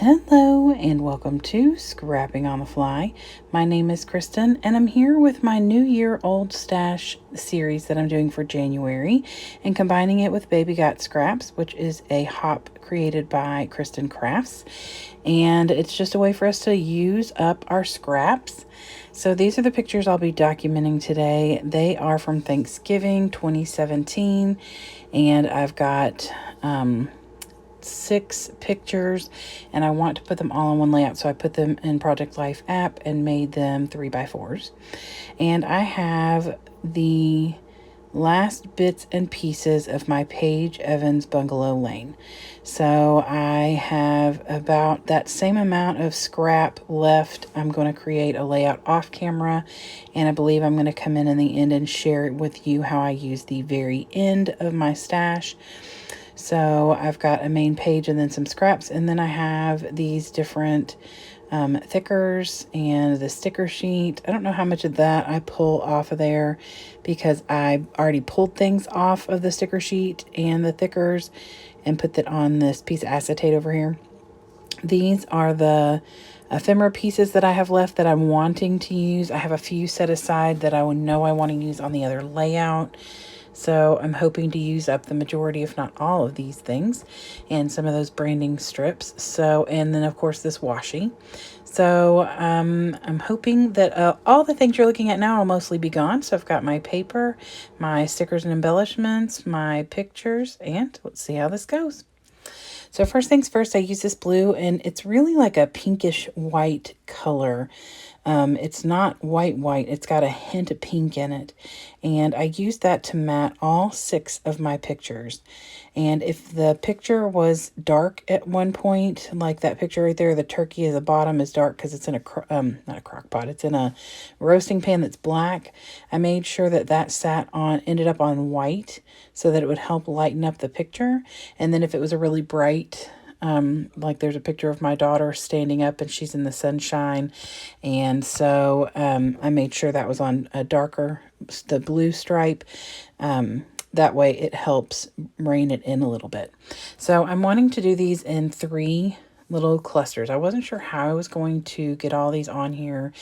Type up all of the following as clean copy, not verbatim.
Hello and welcome to Scrapping on the Fly. My name is Kristin and I'm here with my New Year Old Stash series that I'm doing for January and combining it with Baby Got Scraps, which is a hop created by Kristin Crafts. And it's just a way for us to use up our scraps. So these are the pictures I'll be documenting today. They are from Thanksgiving 2017 and I've got 6 pictures and I want to put them all in one layout, so I put them in Project Life app and made them 3x4s. And I have the last bits and pieces of my Paige Evans Bungalow Lane. So I have about that same amount of scrap left. I'm going to create a layout off camera, and I believe I'm going to come in the end and share it with you how I use the very end of my stash. So I've got a main page and then some scraps, and then I have these different thickers and the sticker sheet. I don't know how much of that I pull off of there because I already pulled things off of the sticker sheet and the thickers and put that on this piece of acetate over here. These are the ephemera pieces that I have left that I'm wanting to use. I have a few set aside that I know I want to use on the other layout. So I'm hoping to use up the majority, if not all, of these things and some of those branding strips. So, and then of course this washi. So I'm hoping that all the things you're looking at now will mostly be gone. So I've got my paper, my stickers and embellishments, my pictures, and let's see how this goes. So first things first, I use this blue, and it's really like a pinkish white color. It's not white, it's got a hint of pink in it. And I used that to mat all 6 of my pictures. And if the picture was dark at one point, like that picture right there, the turkey at the bottom is dark because it's in a, not a crock pot, it's in a roasting pan that's black. I made sure that that ended up on white so that it would help lighten up the picture. And then if it was a really bright, like there's a picture of my daughter standing up and she's in the sunshine. And so I made sure that was on a darker, the blue stripe. That way it helps rein it in a little bit. So I'm wanting to do these in 3 little clusters. I wasn't sure how I was going to get all these on here.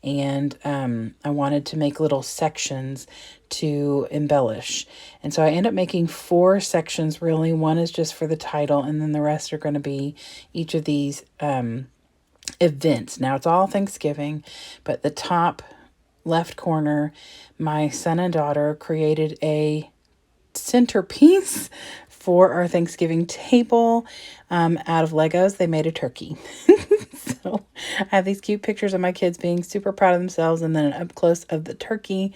And I wanted to make little sections to embellish. And so I end up making 4 sections really. One is just for the title, and then the rest are going to be each of these events. Now it's all Thanksgiving, but the top left corner, my son and daughter created a centerpiece for our Thanksgiving table out of Legos. They made a turkey. So I have these cute pictures of my kids being super proud of themselves, and then an up close of the turkey.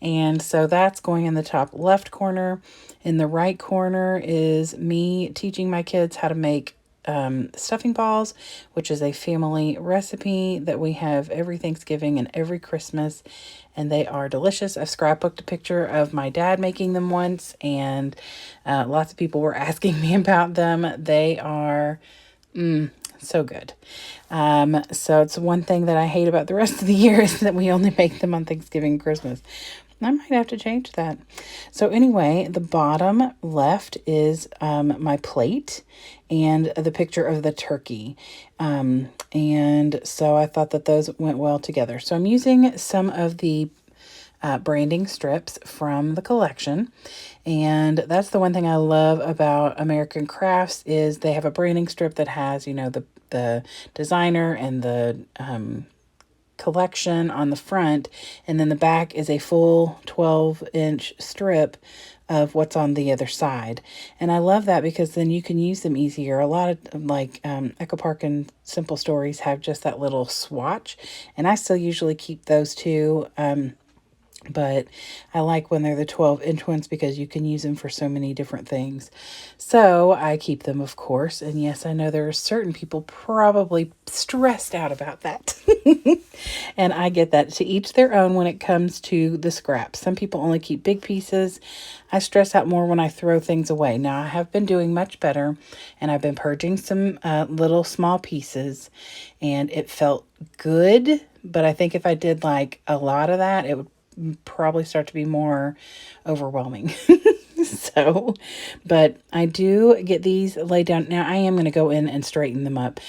And so that's going in the top left corner. In the right corner is me teaching my kids how to make stuffing balls, which is a family recipe that we have every Thanksgiving and every Christmas, and they are delicious. I've scrapbooked a picture of my dad making them once, and lots of people were asking me about them. They are so good. So it's one thing that I hate about the rest of the year is that we only make them on Thanksgiving and Christmas. I might have to change that. So anyway, the bottom left is my plate and the picture of the turkey. And so I thought that those went well together. So I'm using some of the branding strips from the collection. And that's the one thing I love about American Crafts is they have a branding strip that has, you know, the designer and the collection on the front, and then the back is a full 12-inch strip of what's on the other side. And I love that because then you can use them easier. A lot of like Echo Park and Simple Stories have just that little swatch, and I still usually keep those too. But I like when they're the 12-inch ones because you can use them for so many different things. So I keep them, of course. And yes, I know there are certain people probably stressed out about that. And I get that. To each their own when it comes to the scraps. Some people only keep big pieces. I stress out more when I throw things away. Now, I have been doing much better, and I've been purging some little small pieces, and it felt good. But I think if I did like a lot of that, it would probably start to be more overwhelming. So, but I do get these laid down. Now I am going to go in and straighten them up.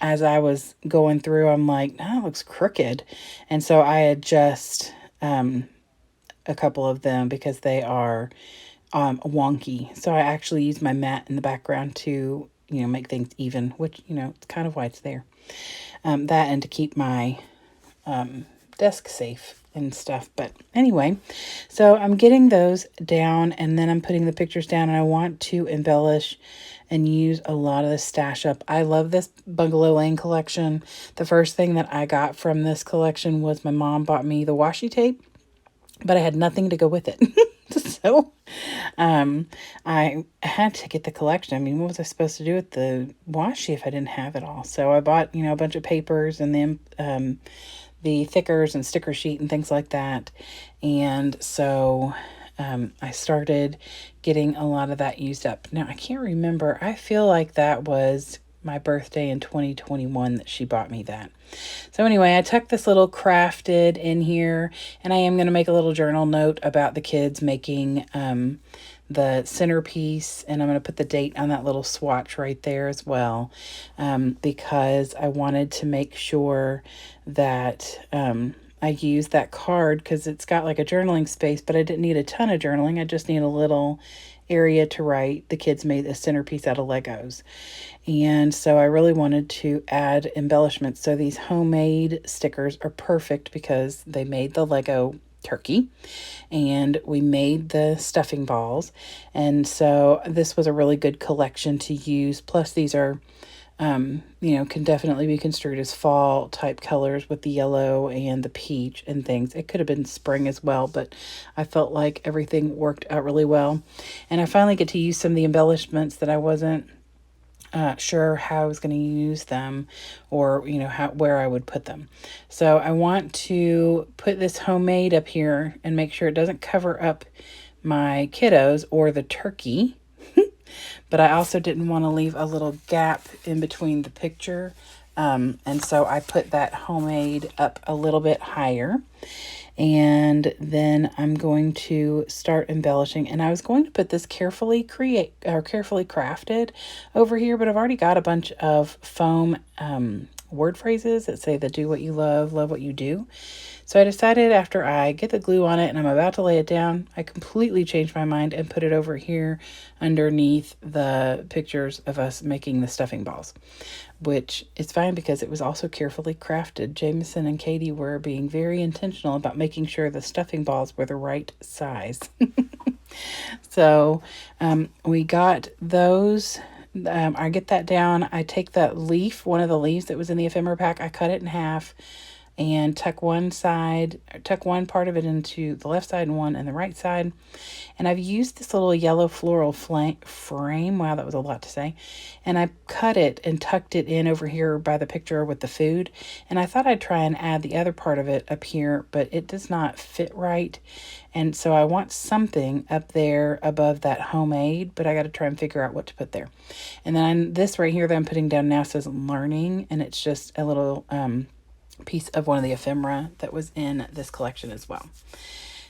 As I was going through, I'm like, oh, it looks crooked. And so I adjust a couple of them because they are wonky. So I actually use my mat in the background to, make things even, which, it's kind of why it's there. That and to keep my desk safe and stuff. But anyway, so I'm getting those down and then I'm putting the pictures down, and I want to embellish and use a lot of the stash up. I love this Bungalow Lane collection. The first thing that I got from this collection was my mom bought me the washi tape, but I had nothing to go with it. So I had to get the collection. I mean, what was I supposed to do with the washi if I didn't have it all? So I bought, a bunch of papers and then the thickers and sticker sheet and things like that. And so I started getting a lot of that used up. Now, I can't remember. I feel like that was my birthday in 2021 that she bought me that. So anyway, I tucked this little crafted in here, and I am going to make a little journal note about the kids making the centerpiece, and I'm going to put the date on that little swatch right there as well, because I wanted to make sure that I use that card because it's got like a journaling space, but I didn't need a ton of journaling. I just need a little area to write. The kids made a centerpiece out of Legos. And so I really wanted to add embellishments. So these homemade stickers are perfect because they made the Lego turkey and we made the stuffing balls. And so this was a really good collection to use. Plus these are, can definitely be construed as fall type colors with the yellow and the peach and things. It could have been spring as well, but I felt like everything worked out really well. And I finally get to use some of the embellishments that I wasn't sure how I was going to use them or, where I would put them. So I want to put this homemade up here and make sure it doesn't cover up my kiddos or the turkey. But I also didn't want to leave a little gap in between the picture. And so I put that homemade up a little bit higher. And then I'm going to start embellishing. And I was going to put this carefully crafted over here, but I've already got a bunch of foam word phrases that say the do what you love what you do. So I decided after I get the glue on it and I'm about to lay it down, I completely changed my mind and put it over here underneath the pictures of us making the stuffing balls, which is fine because it was also carefully crafted. Jameson and Katie were being very intentional about making sure the stuffing balls were the right size. So we got those. I get that down. I take that leaf, one of the leaves that was in the ephemera pack, I cut it in half and tuck one part of it into the left side and one in the right side. And I've used this little yellow floral frame. Wow, that was a lot to say. And I cut it and tucked it in over here by the picture with the food. And I thought I'd try and add the other part of it up here, but it does not fit right. And so I want something up there above that homemade, but I got to try and figure out what to put there. And then this right here that I'm putting down now says learning, and it's just a little piece of one of the ephemera that was in this collection as well.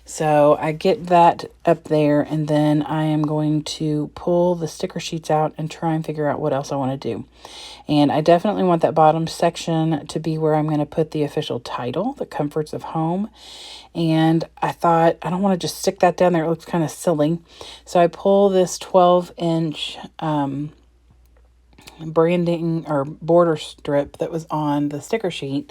So I get that up there, and then I am going to pull the sticker sheets out and try and figure out what else I want to do. And I definitely want that bottom section to be where I'm going to put the official title, The Comforts of Home. And I thought, I don't want to just stick that down there. It looks kind of silly. So I pull this 12-inch branding or border strip that was on the sticker sheet,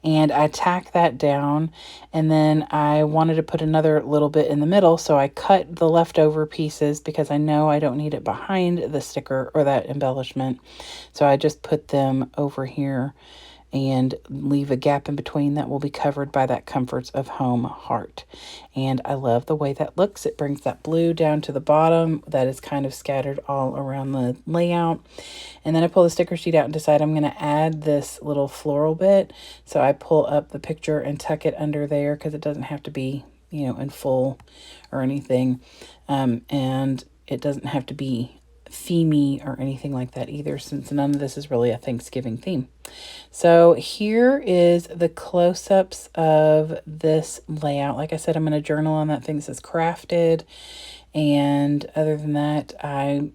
and I tack that down, and then I wanted to put another little bit in the middle, so I cut the leftover pieces because I know I don't need it behind the sticker or that embellishment, so I just put them over here and leave a gap in between that will be covered by that Comforts of Home heart. And I love the way that looks. It brings that blue down to the bottom that is kind of scattered all around the layout. And then I pull the sticker sheet out and decide I'm going to add this little floral bit. So I pull up the picture and tuck it under there because it doesn't have to be, in full or anything. And it doesn't have to be themey or anything like that either, since none of this is really a Thanksgiving theme. So here is the close-ups of this layout. Like I said, I'm going to journal on that thing that says crafted, And other than that, I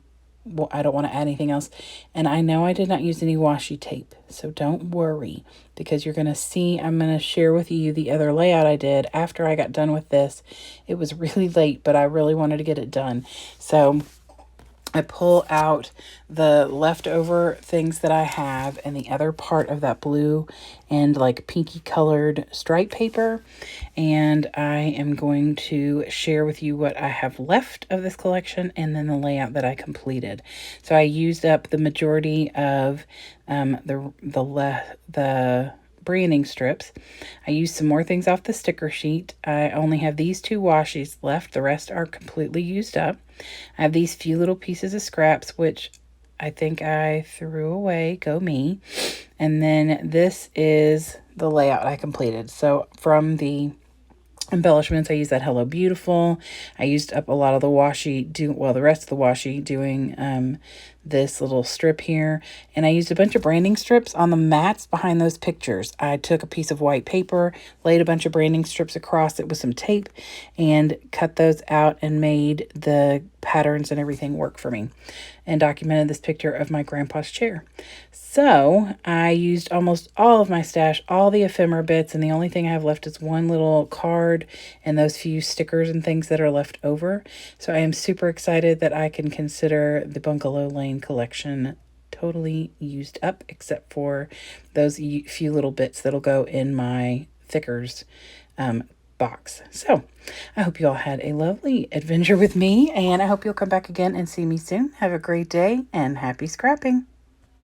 don't want to add anything else. And I know I did not use any washi tape, so don't worry, because you're going to see, I'm going to share with you the other layout I did after I got done with this. It was really late, but I really wanted to get it done. So I pull out the leftover things that I have and the other part of that blue and like pinky colored stripe paper. And I am going to share with you what I have left of this collection and then the layout that I completed. So I used up the majority of the branding strips. I used some more things off the sticker sheet. I only have these 2 washies left. The rest are completely used up. I have these few little pieces of scraps, which I think I threw away. Go me. And then this is the layout I completed. So from the embellishments, I used that Hello Beautiful. I used up a lot of the washi, the rest of the washi doing this little strip here. And I used a bunch of branding strips on the mats behind those pictures. I took a piece of white paper, laid a bunch of branding strips across it with some tape, and cut those out and made the patterns and everything work for me, and documented this picture of my grandpa's chair. So I used almost all of my stash, all the ephemera bits, and the only thing I have left is one little card and those few stickers and things that are left over. So I am super excited that I can consider the Bungalow Lane collection totally used up, except for those few little bits that'll go in my thickers box. So I hope you all had a lovely adventure with me, and I hope you'll come back again and see me soon. Have a great day and happy scrapping.